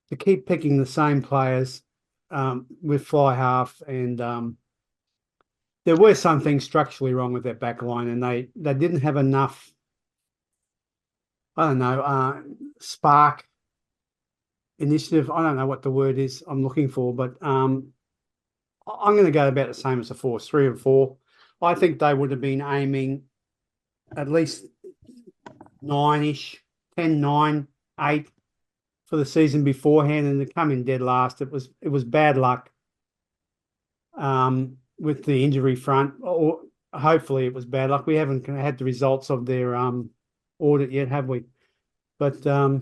to keep picking the same players with fly half, and there were some things structurally wrong with their back line, and they didn't have enough, I don't know, spark, initiative. I don't know what the word is I'm looking for, but I'm going to go about the same as the Force, 3 and 4. I think they would have been aiming at least 9-ish, 10, 9, 8 for the season beforehand, and to come in dead last, it was bad luck with the injury front, or hopefully it was bad luck. We haven't had the results of their audit yet, have we? But are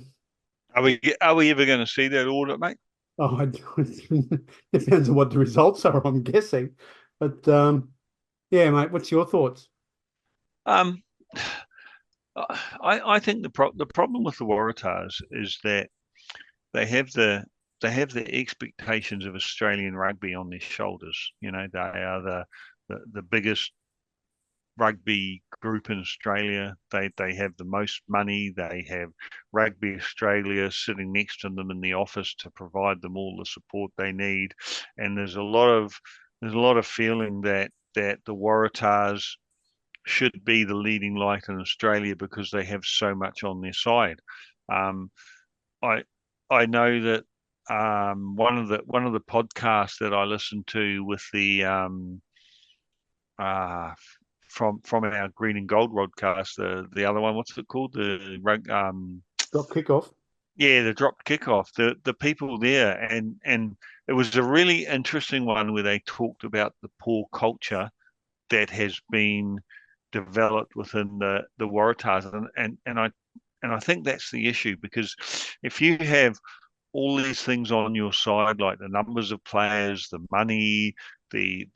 we ever going to see that audit, mate? Oh, it depends on what the results are, I'm guessing. But yeah, mate, what's your thoughts? I think the problem with the Waratahs is that they have the expectations of Australian rugby on their shoulders. You know, they are the biggest rugby group in Australia. They have the most money. They have Rugby Australia sitting next to them in the office to provide them all the support they need. And there's a lot of feeling that the Waratahs should be the leading light in Australia because they have so much on their side. I know that one of the podcasts that I listened to with the from our Green and Gold broadcast, the other one, what's it called? The Drop kickoff. Yeah, the dropped kickoff. The people there, and it was a really interesting one where they talked about the poor culture that has been developed within the Waratahs, and I think that's the issue, because if you have all these things on your side, like the numbers of players, the money, the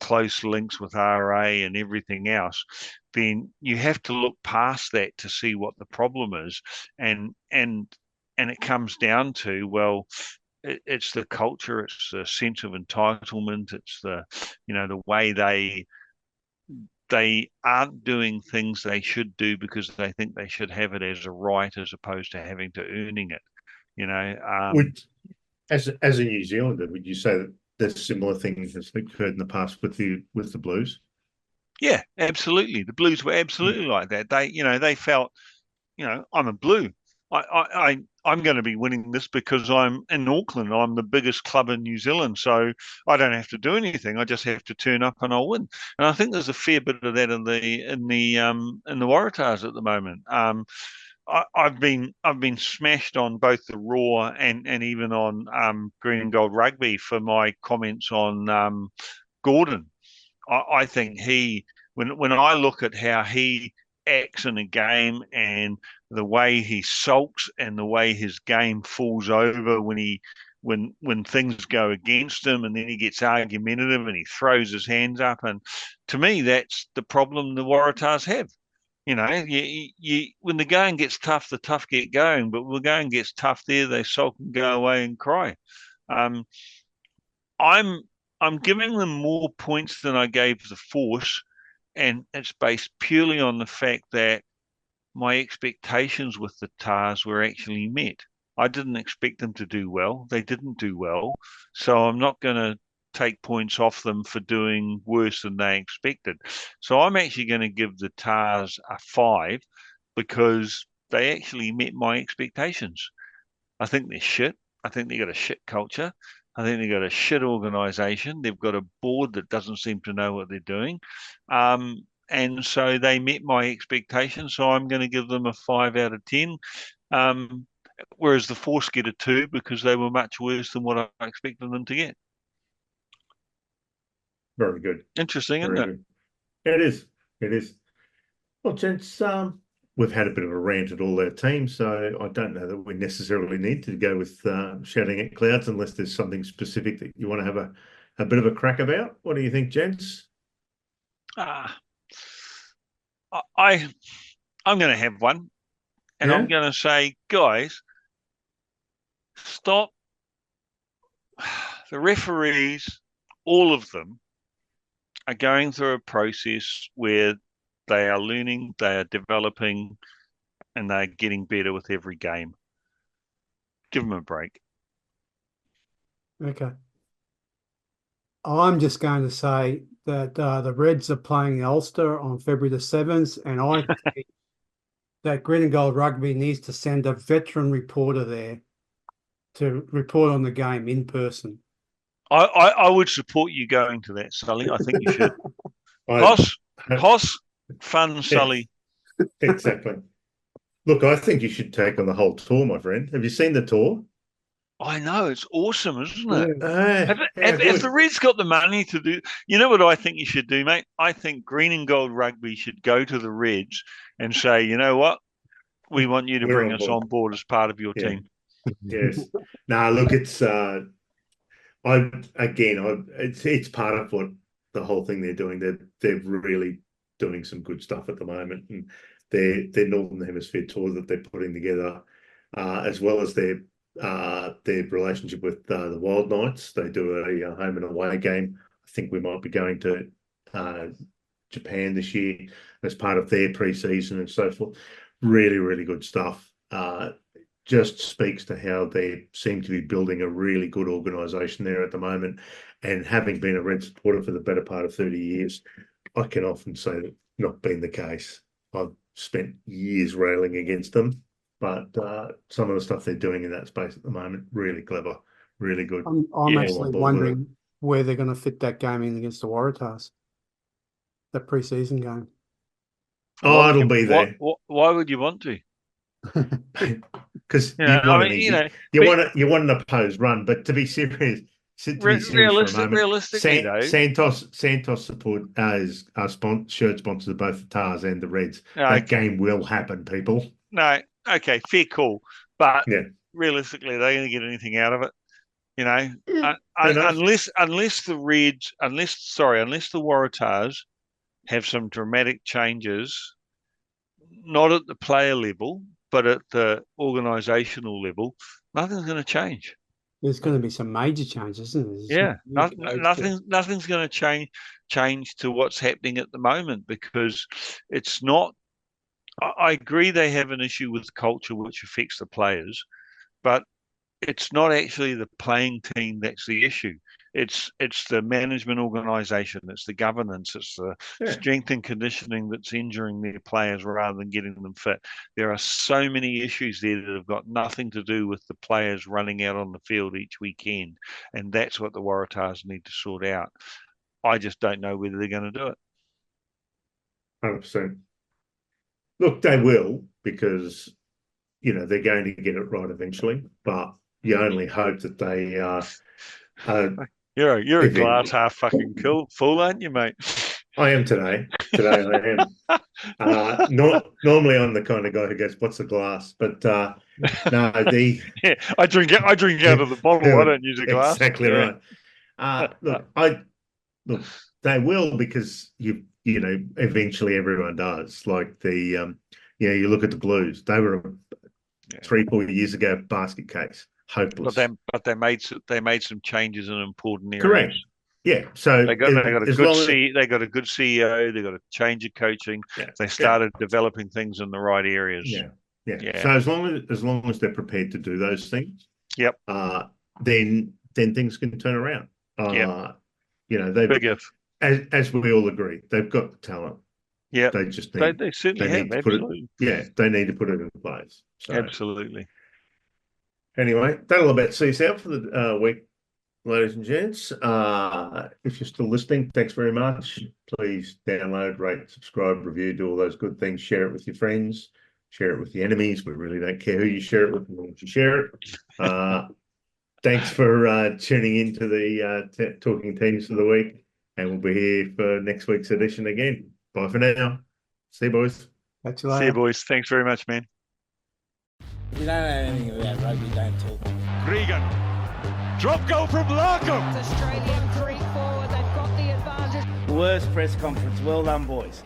close links with RA and everything else, then you have to look past that to see what the problem is. And and it comes down to, well, it's the culture, it's the sense of entitlement, it's the way they aren't doing things they should do because they think they should have it as a right as opposed to having to earning it. As a New Zealander, would you say that there's similar things that's occurred in the past with the Blues? Yeah, absolutely. The Blues were absolutely like that. They felt, I'm a Blue. I'm going to be winning this because I'm in Auckland. I'm the biggest club in New Zealand, so I don't have to do anything. I just have to turn up and I'll win. And I think there's a fair bit of that in the Waratahs at the moment. I've been smashed on both the Raw and even on Green and Gold Rugby for my comments on Gordon. I think when I look at how he acts in a game and the way he sulks and the way his game falls over when things go against him, and then he gets argumentative and he throws his hands up, and to me that's the problem the Waratahs have. When the going gets tough, the tough get going, but when the going gets tough, they sulk and go away and cry. I'm giving them more points than I gave the Force, and it's based purely on the fact that my expectations with the Tars were actually met. I didn't expect them to do well. They didn't do well. So I'm not going to take points off them for doing worse than they expected. So I'm actually going to give the Tars a 5 because they actually met my expectations. I think they're shit. I think they've got a shit culture. I think they've got a shit organisation. They've got a board that doesn't seem to know what they're doing. And so they met my expectations. So I'm going to give them a 5 out of 10. Whereas the Force get a 2 because they were much worse than what I expected them to get. Very good. Interesting, isn't it? It is. It is. Well, gents, we've had a bit of a rant at all our teams, so I don't know that we necessarily need to go with shouting at clouds unless there's something specific that you want to have a bit of a crack about. What do you think, gents? I'm going to have one, and I'm going to say, guys, stop. The referees, all of them, are going through a process where they are learning, they are developing, and they're getting better with every game. Give them a break. Okay. I'm just going to say that the Reds are playing Ulster on February the 7th, and I think that Green and Gold Rugby needs to send a veteran reporter there to report on the game in person. I would support you going to that, Sully. I think you should. Hoss, fun, Sully. Exactly. Look, I think you should take on the whole tour, my friend. Have you seen the tour? I know, it's awesome, isn't it? Yeah. If the Reds got the money to do, you know what I think you should do, mate? I think Green and Gold Rugby should go to the Reds and say, you know what? We want you to bring us on board as part of your team. Yes. Look, it's it's part of what the whole thing they're doing. They're really doing some good stuff at the moment, and their Northern Hemisphere tour that they're putting together, as well as their relationship with the Wild Knights. They do a home and away game. I think we might be going to Japan this year as part of their pre-season and so forth. Really, really good stuff. Just speaks to how they seem to be building a really good organisation there at the moment. And having been a Red supporter for the better part of 30 years, I can often say that's not been the case. I've spent years railing against them, but some of the stuff they're doing in that space at the moment, really clever, really good. I'm actually wondering where they're going to fit that game in against the Waratahs, that pre-season game. It'll be there. Why would you want to? Because you want an opposed run, but to be serious, realistically, though, Santos support as our shirt sponsors of both the Tars and the Reds. That game will happen, people. No, okay, fair call, but realistically, they're going to get anything out of it, unless the Waratahs have some dramatic changes, not at the player level, but at the organisational level, nothing's going to change. There's going to be some major changes, isn't there? Nothing's going to change to what's happening at the moment, because it's not. I agree they have an issue with culture which affects the players, but it's not actually the playing team that's the issue. It's the management organisation, it's the governance, it's the strength and conditioning that's injuring their players rather than getting them fit. There are so many issues there that have got nothing to do with the players running out on the field each weekend, and that's what the Waratahs need to sort out. I just don't know whether they're going to do it. 100%. Look, they will, because they're going to get it right eventually, but you only hope that they You're a glass half fucking full, aren't you, mate? I am today. Today I am. Normally I'm the kind of guy who goes, "What's the glass?" But no, I drink out of the bottle. I don't use a glass. Exactly right. Look, they will, because eventually everyone does. Like you look at the Blues. They were 3-4 years ago basket case. Hopeless. But they made some changes in important areas. Correct. Yeah. So they got a good CEO. They got a change of coaching. Yeah. They started developing things in the right areas. Yeah. So as long as they're prepared to do those things, then things can turn around. Big if. As we all agree, they've got the talent. Yeah. They just need. They certainly have. Absolutely. They need to put it in place. So. Absolutely. Anyway, that'll about see us out for the week, ladies and gents. If you're still listening, thanks very much. Please download, rate, subscribe, review, do all those good things. Share it with your friends. Share it with your enemies. We really don't care who you share it with, as long as you share it. Thanks for tuning into the Talking Teams for the week. And we'll be here for next week's edition again. Bye for now. See you, boys. Catch you later. See you, boys. Thanks very much, man. If you don't know anything about rugby, don't talk. Regan. Drop goal from Larkham. Australian 3-4. They've got the advantage. Worst press conference. Well done, boys.